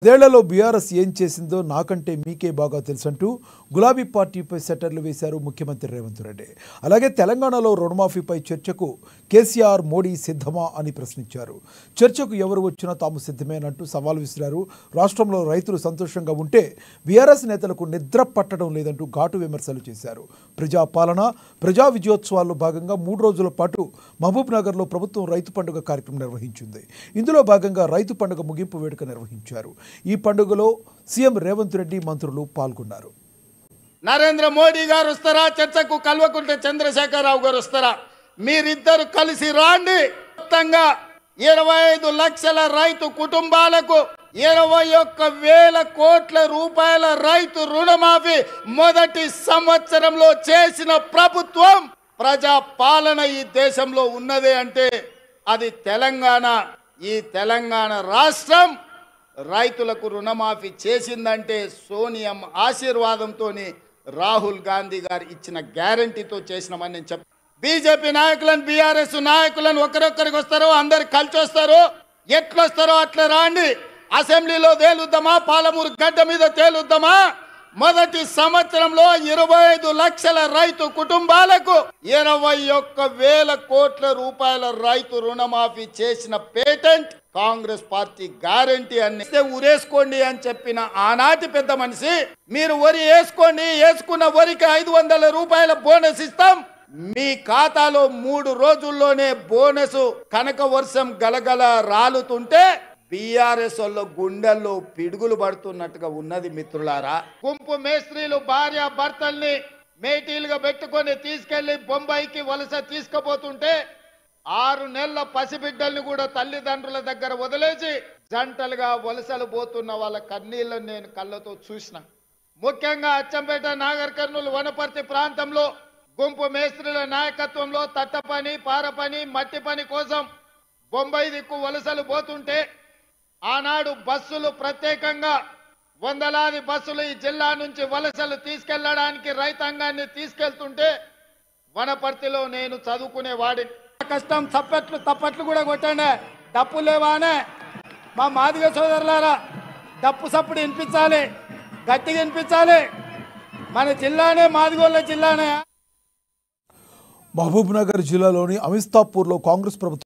దేళ్లలో BRS ఏం చేసిందో నాకంటే మీకే బాగా తెలుసంటూ గులాబీ పార్టీపై సెటర్లు వేశారు ముఖ్యమంత్రి రేవంత్ రెడ్డి. అలాగే తెలంగాణలో రుణమాఫీపై చర్చకు కేసీఆర్ మోడీ సిద్ధమా అని ప్రశ్నించారు. చర్చకు ఎవరు వచ్చినా తాము సిద్ధమేనంటూ సవాల్ విసిరారు. రాష్ట్రంలో రైతులు సంతోషంగా ఉంటే బీఆర్ఎస్ నేతలకు నిద్ర పట్టడం లేదంటూ ఘాటు విమర్శలు చేశారు. ప్రజాపాలన ప్రజా విజయోత్సవాల్లో భాగంగా 3 రోజుల పాటు మహబూబ్ నగర్లో ప్రభుత్వం రైతు పండుగ కార్యక్రమం నిర్వహించింది. ఇందులో భాగంగా రైతు పండుగ ముగింపు వేడుక నిర్వహించారు. ఈ పండుగలో సీఎం రేవంత్ రెడ్డి మంత్రులు పాల్గొన్నారు. నరేంద్ర మోడీ గారు వస్తారా చర్చకు, కల్వకుంట్ల చంద్రశేఖరరావు గారు వస్తారా? మీరిద్దరు కలిసి రాండి. మొత్తంగా 25 లక్షల రైతు కుటుంబాలకు 21,000 కోట్ల రూపాయల రైతు రుణమాఫీ మొదటి సంవత్సరంలో చేసిన ప్రభుత్వం ప్రజా పాలన ఈ దేశంలో ఉన్నదే అంటే అది తెలంగాణ. ఈ తెలంగాణ రాష్ట్రం రైతులకు రుణమాఫీ చేసిందంటే సోనియమ్మ ఆశీర్వాదంతోని రాహుల్ గాంధీ గారు ఇచ్చిన గ్యారంటీతో చేసినామని నేను చెప్తాను. బీజేపీ నాయకులను బీఆర్ఎస్ నాయకులను ఒకరొక్కరికి వస్తారో అందరు కలిసి వస్తారో ఎట్లొస్తారో అట్లా రాండి. అసెంబ్లీలో తేలుద్దామా, పాలమూరు గడ్డ మీద తేలుద్దామా? మొదటి సంవత్సరంలో 25 లక్షల రైతు కుటుంబాలకు 21,000 కోట్ల రూపాయల రైతు రుణమాఫీ చేసిన పేటెంట్ కాంగ్రెస్ పార్టీ గ్యారంటీ అని ఉరేసుకోండి అని చెప్పిన ఆనాటి పెద్ద మనిషి, మీరు వరి వేసుకోండి, వేసుకున్న వరికి 500 రూపాయల బోనస్ ఇస్తాం, మీ ఖాతాలో 3 రోజుల్లోనే బోనస్ కనక వర్షం గలగల రాలుతుంటే బీఆర్ఎస్ వాళ్ళ గుండెల్లో పిడుగులు పడుతున్నట్టుగా ఉన్నది. మిత్రులారా, గుంపు మేస్త్రీలు భార్య భర్తల్ని మేటీలుగా పెట్టుకొని తీసుకెళ్లి బొంబాయికి వలస తీసుకుపోతుంటే 6 నెలల పసిబిడ్డల్ని కూడా తల్లిదండ్రుల దగ్గర వదిలేసి జంటలుగా వలసలు పోతున్న వాళ్ళ కన్నీళ్లను నేను కళ్ళతో చూసిన. ముఖ్యంగా అచ్చంపేట, నాగర్ కర్నూలు, వనపర్తి ప్రాంతంలో గుంపు మేస్త్రీల నాయకత్వంలో తట్ట పని, పార పని, మట్టి పని కోసం బొంబాయి దిక్కు వలసలు పోతుంటే ఆనాడు బస్సులు ప్రత్యేకంగా వందలాది బస్సులు ఈ జిల్లా నుంచి వలసలు తీసుకెళ్లడానికి రైతాంగాన్ని తీసుకెళ్తుంటే వనపర్తిలో నేను చదువుకునే వాడిని. కష్టం తప్పట్లు కూడా కొట్టండి. డప్పు లేవానే మా మాదిగ సోదరులారా, డప్పు సప్పుడు వినిపించాలి, గట్టిగా వినిపించాలి. మన జిల్లానే మాదిగోళ్ళ జిల్లానే. మహబూబ్ నగర్ జిల్లాలోని అమిస్తాపూర్లో కాంగ్రెస్ ప్రభుత్వం